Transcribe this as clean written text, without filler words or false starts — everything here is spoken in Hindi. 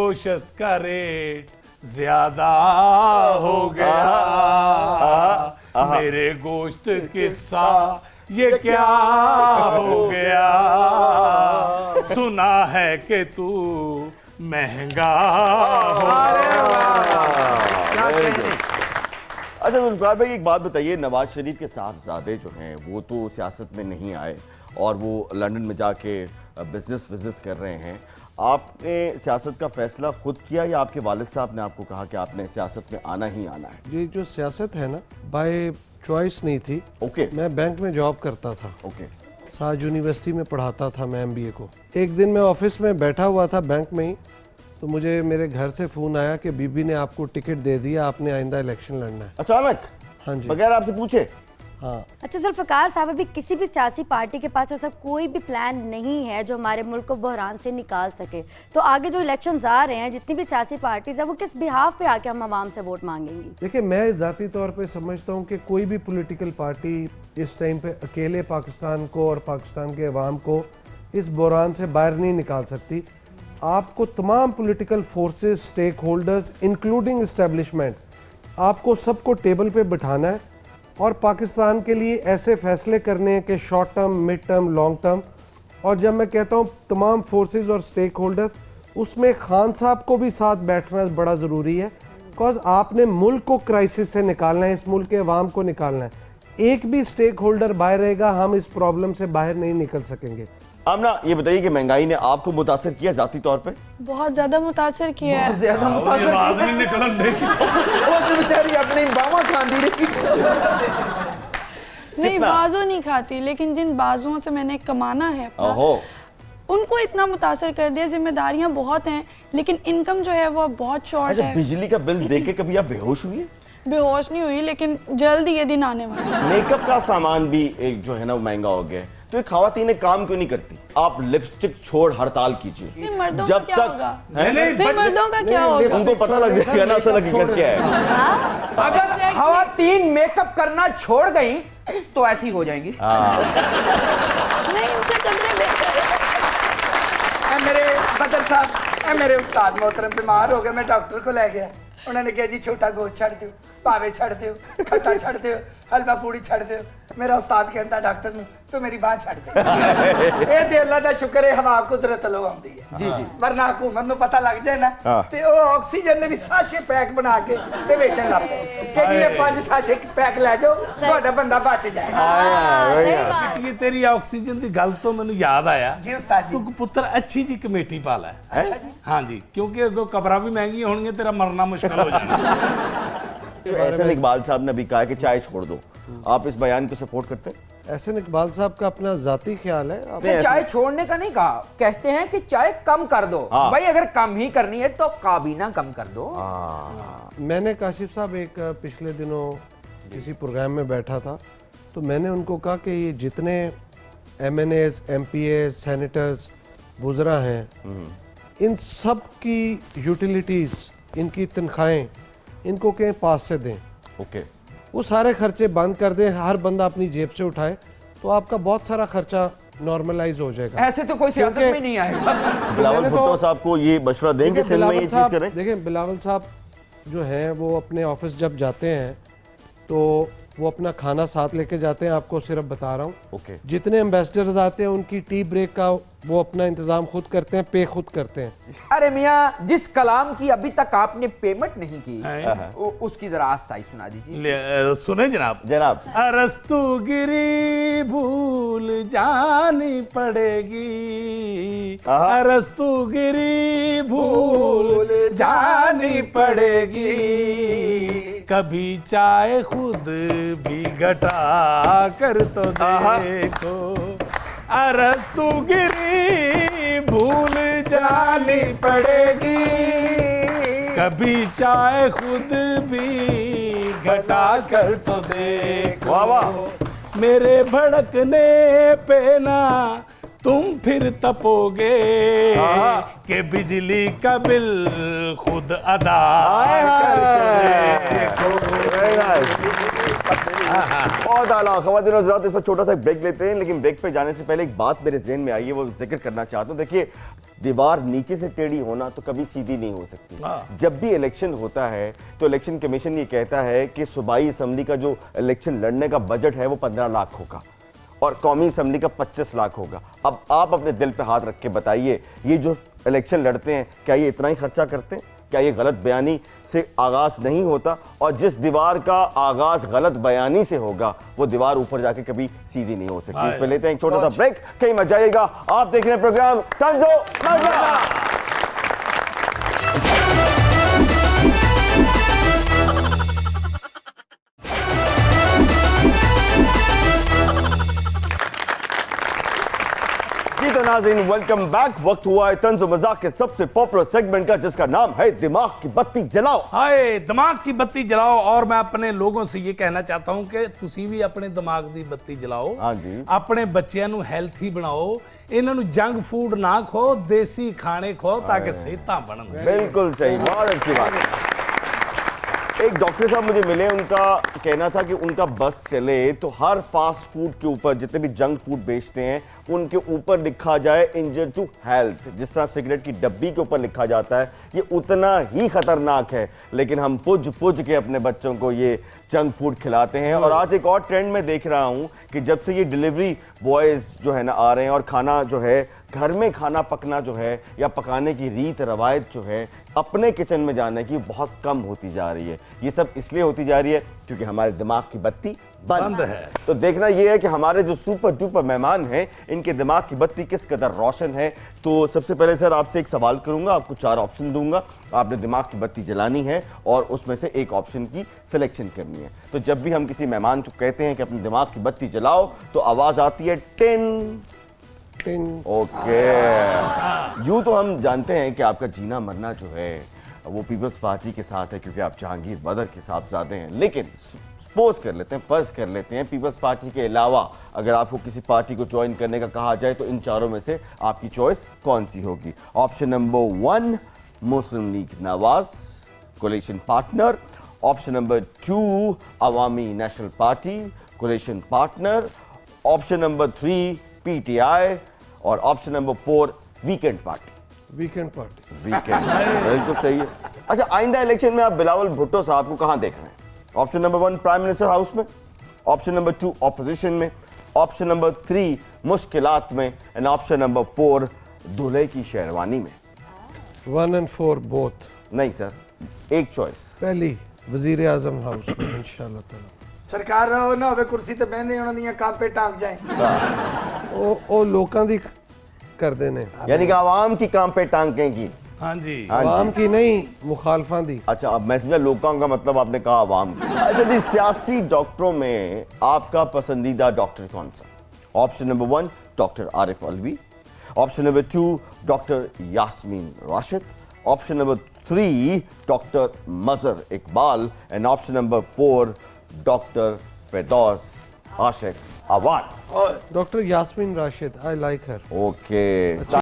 गोश्त का रेट ज्यादा हो गया, मेरे गोश्त किस्सा ये क्या हो गया, सुना है कि तू महंगा हो गया। अच्छा जुल्फिकार भाई एक बात बताइए, नवाज शरीफ के साहबजादे जो हैं वो तो सियासत में नहीं आए और वो लंदन में जाके बिजनेस कर रहे हैं। आपने सियासत का फैसला खुद किया या आपके वालिद साहब ने आपको कहा कि आपने सियासत में आना ही आना है? ये जो सियासत है ना, बाय चॉइस नहीं थी। ओके। मैं बैंक में जॉब करता था। ओके। साज यूनिवर्सिटी में पढ़ाता था मैं MBA को। एक दिन मैं ऑफिस में बैठा हुआ था बैंक में ही, तो मुझे मेरे घर से फ़ोन आया कि बीबी ने आपको टिकट दे दिया, आपने आइंदा इलेक्शन लड़ना है। अचानक? हाँ जी, बगैर आपसे पूछे? हाँ। अच्छा जुल्फिकार साहब, अभी किसी भी सियासी पार्टी के पास ऐसा कोई भी प्लान नहीं है जो हमारे मुल्क को बहरान से निकाल सके, तो आगे जो इलेक्शंस आ रहे हैं, जितनी भी सियासी पार्टीज है, वो किस बिहाफ पे आके हम आवाम से वोट मांगेंगी? देखिए, मैं ज़ाती तौर पे समझता हूँ कि कोई भी पॉलिटिकल पार्टी इस टाइम पे अकेले पाकिस्तान को और पाकिस्तान के अवाम को इस बहरान से बाहर नहीं निकाल सकती। आपको तमाम political forces, stakeholders including establishment, आपको सबको टेबल पे बिठाना है और पाकिस्तान के लिए ऐसे फैसले करने हैं कि short term, mid term, long term. और जब मैं कहता हूँ तमाम फोर्सेस और स्टेक होल्डर्स, उसमें खान साहब को भी साथ बैठना बड़ा ज़रूरी है, बिकॉज आपने मुल्क को क्राइसिस से निकालना है, इस मुल्क के अवाम को निकालना है। एक भी स्टेक होल्डर बाहर रहेगा, हम इस प्रॉब्लम से बाहर नहीं निकल सकेंगे। आमना, ये बताइए कि महंगाई ने आपको मुतासर किया जाती तौर पे? बहुत ज्यादा मुतासर किया है। ज्यादा मुतासर वो तो बेचारी अपनी बावा खांदी रही। नहीं, बाजू नहीं खाती, लेकिन जिन बाजुओं से मैंने कमाना है अपना, उनको इतना मुतासर कर दिया। जिम्मेदारियां बहुत हैं, लेकिन इनकम जो है वो बहुत शॉर्ट है। बिजली का बिल देके कभी आप बेहोश हुई है? बेहोश नहीं हुई, लेकिन जल्द ये दिन आने वाला है। मेकअप का सामान भी एक जो है ना महंगा हो गया है, तो ये खवातीन काम क्यों नहीं करती? आप लिपस्टिक छोड़ हड़ताल कीजिए। मर्दों जब का क्या तक होगा? नहीं, मर्दों का क्या होगा? उनको पता लग जाएगा ना असल हकीकत क्या है। अगर खवातीन मेकअप करना छोड़ गई तो ऐसी हो जाएंगी। नहीं, इनसे कदरें बेहतर है। मेरे बदर साहब, मेरे उस्ताद मोहतरम बीमार हो गए, मैं डॉक्टर को ले गया। उन्होंने कहा जी छोटा गोश्त छड़ दो, भावे छड़ दो, खट्टा छड़ दो, हलवा पूड़ी छड़ दो। मेरा उस्ताद कहता डॉक्टर ने तो मेरी बांह छड़ दे। ये ते अल्लाह दा शुक्र है, हवा कुदरत लो आंदी है। जी जी, वरना हुकूमत नु पता लग जाए ना ते ओ ऑक्सीजन ने भी साशे पैक बना के ते बेचन लग पे कि जी ये 5 साशे पैक ले जाओ, ਤੁਹਾਡਾ ਬੰਦਾ बच जाएगा। ये तेरी ऑक्सीजन की गल तो मैंने याद आया जी उस्ताद जी, तू पुत्र अच्छी जी कमेटी पा लै। अच्छा जी, हाँ जी, क्योंकि अगो कबरा भी महंगी होंगी, तेरा मरना मुश्किल हो जाना। एहसन इकबाल साहब ने भी कहा कि चाय छोड़ दो, आप इस बयान को सपोर्ट करते हैं? एहसन इकबाल साहब का अपना जाती ख्याल है। चाय छोड़ने का नहीं कहा, कहते हैं कि चाय कम कर दो। भाई अगर कम ही करनी है तो काबीना कम कर दो। मैंने काशिफ साहब एक पिछले दिनों किसी प्रोग्राम में बैठा था, तो मैंने उनको कहा कि ये जितने MNAs, MPAs, सेनेटर्स, वुज़रा हैं, इन सब की यूटिलिटीज़, इनकी तनख्वाहें इनको कहीं पास से दें। ओके। वो सारे खर्चे बंद कर दें, हर बंदा अपनी जेब से उठाए, तो आपका बहुत सारा खर्चा नॉर्मलाइज हो जाएगा। ऐसे तो कोई सियासत में नहीं आएगा। बिलावल भुट्टो साहब को ये मशवरा देंगे सिंध में ये चीज करें? देखिए, बिलावल साहब जो हैं वो अपने ऑफिस जब जाते हैं तो वो अपना खाना साथ लेके जाते हैं। आपको सिर्फ बता रहा हूँ, ओके। जितने एम्बेसडर्स आते हैं उनकी टी ब्रेक का वो अपना इंतजाम खुद करते हैं, पे खुद करते हैं। अरे मियाँ, जिस कलाम की अभी तक आपने पेमेंट नहीं की, उसकी जरा आस्थाई सुना दीजिए। सुने जनाब। जनाब, अरस्तु गिरी भूल जानी पड़ेगी, अरस्तु गिरी भूल जानी पड़ेगी, कभी चाय खुद भी घटा कर तो देखो, अरस्तु गिरी भूल जानी पड़ेगी, कभी चाय खुद भी घटा कर तो देखो। वाह वाह। मेरे भड़कने पे ना तुम फिर तपोगे कि बिजली का बिल खुद अदा करके देखो। बहुत आला। ख़वातीन और हज़रात, इस पर छोटा सा ब्रेक लेते हैं, लेकिन ब्रेक पे जाने से पहले एक बात मेरे ज़हन में आई है, वो जिक्र करना चाहता हूँ। देखिए, दीवार नीचे से टेढ़ी होना तो कभी सीधी नहीं हो सकती। जब भी इलेक्शन होता है तो इलेक्शन कमीशन ये कहता है कि सूबाई असम्बली का जो इलेक्शन लड़ने का बजट है वो 15 लाख होगा और कौमी असम्बली का 25 लाख होगा। अब आप अपने दिल पे हाथ रख के बताइए, ये जो इलेक्शन लड़ते हैं क्या ये इतना ही खर्चा करते हैं? क्या ये गलत बयानी से आगाज़ नहीं होता? और जिस दीवार का आगाज़ गलत बयानी से होगा वो दीवार ऊपर जाके कभी सीधी नहीं हो सकती। इस पे लेते हैं एक छोटा सा ब्रेक, कहीं मत जाइएगा। आप देख रहे हैं प्रोग्राम तंजो मजा। तो नाज़रीन, वेलकम बैक। वक्त हुआ है तंज़ो मज़ाक के सबसे पॉपुलर सेगमेंट का, जिसका नाम है दिमाग की बत्ती जलाओ। हाय, दिमाग की बत्ती जलाओ। और मैं अपने लोगों से ये कहना चाहता हूं कि तुसी भी अपने दिमाग की बत्ती जलाओ। हाँ जी। अपने बच्चों को हेल्थी बनाओ, इन्होंने जंक फूड ना खो, देसी खाने खो ताकि सेहतां बनन। बिल्कुल सही, बहुत अच्छी बात है। एक डॉक्टर साहब मुझे मिले, उनका कहना था कि उनका बस चले तो हर फास्ट फूड के ऊपर, जितने भी जंक फूड बेचते हैं उनके ऊपर लिखा जाए इंजर टू हेल्थ। जिस तरह सिगरेट की डब्बी के ऊपर लिखा जाता है, ये उतना ही खतरनाक है, लेकिन हम पुज पुज के अपने बच्चों को ये जंक फूड खिलाते हैं। और आज एक और ट्रेंड में देख रहा हूँ कि जब से ये डिलीवरी बॉयज़ जो है ना आ रहे हैं और खाना जो है, घर में खाना पकना जो है या पकाने की रीत रवायत जो है, अपने किचन में जाने की बहुत कम होती जा रही है। ये सब इसलिए होती जा रही है क्योंकि हमारे दिमाग की बत्ती बंद है। तो देखना ये है कि हमारे जो सुपर डुपर मेहमान हैं, इनके दिमाग की बत्ती किस कदर रोशन है। तो सबसे पहले सर आपसे एक सवाल करूंगा, आपको 4 ऑप्शन दूंगा, आपने दिमाग की बत्ती जलानी है और उसमें से एक ऑप्शन की सिलेक्शन करनी है। तो जब भी हम किसी मेहमान को कहते हैं कि अपने दिमाग की बत्ती जलाओ तो आवाज आती है टिन। ओके। यूं तो हम जानते हैं कि आपका जीना मरना जो है वो पीपल्स पार्टी के साथ है क्योंकि आप जहांगीर बदर के साहबजादे हैं, लेकिन सपोज कर लेते हैं, फर्ज कर लेते हैं, पीपल्स पार्टी के अलावा अगर आपको किसी पार्टी को ज्वाइन करने का कहा जाए तो इन चारों में से आपकी चॉइस कौन सी होगी? Option number 1 Muslim League Nawaz coalition partner, option number 2 Awami National Party coalition partner, option number 3 PTI और option number 4 weekend party. Weekend party. Weekend, बिल्कुल सही है। अच्छा, आइंदा इलेक्शन में आप बिलावल भुट्टो साहब को कहां देख रहे हैं? Option number 1 prime minister house में, ऑप्शन नंबर 2 ऑपोजिशन में, ऑप्शन नंबर 3 मुश्किलात में एंड ऑप्शन नंबर 4 दूल्हे की शेरवानी में। 1 and 4 बोथ। नहीं सर, एक चॉइस। पहली वजीर आजम हाउस में इंशाल्लाह ताला। सरकार ना होवे कुर्सी ते बहंदे उन्हां ਦੀਆਂ ਕੰਮ पे टांग जाए। ਉਹ ਲੋਕਾਂ ਦੀ ਕਰਦੇ ਨੇ, यानी कि आवाम की काम पे टांगेंगी। हाँ जी। आवाम की नहीं, मुखालफा दी। अच्छा, अब मैं समझा लोगों का मतलब आपने कहा आवाम की। अच्छा जी, सियासी डॉक्टरों में आपका पसंदीदा डॉक्टर कौन सा? Option number 1 doctor Arif Alvi, option number 2 doctor Yasmin Rashid, option number 3 doctor Mazhar Iqbal and option number 4 doctor Firdous Ashiq Awan. Doctor Yasmin Rashid, I like her. Okay.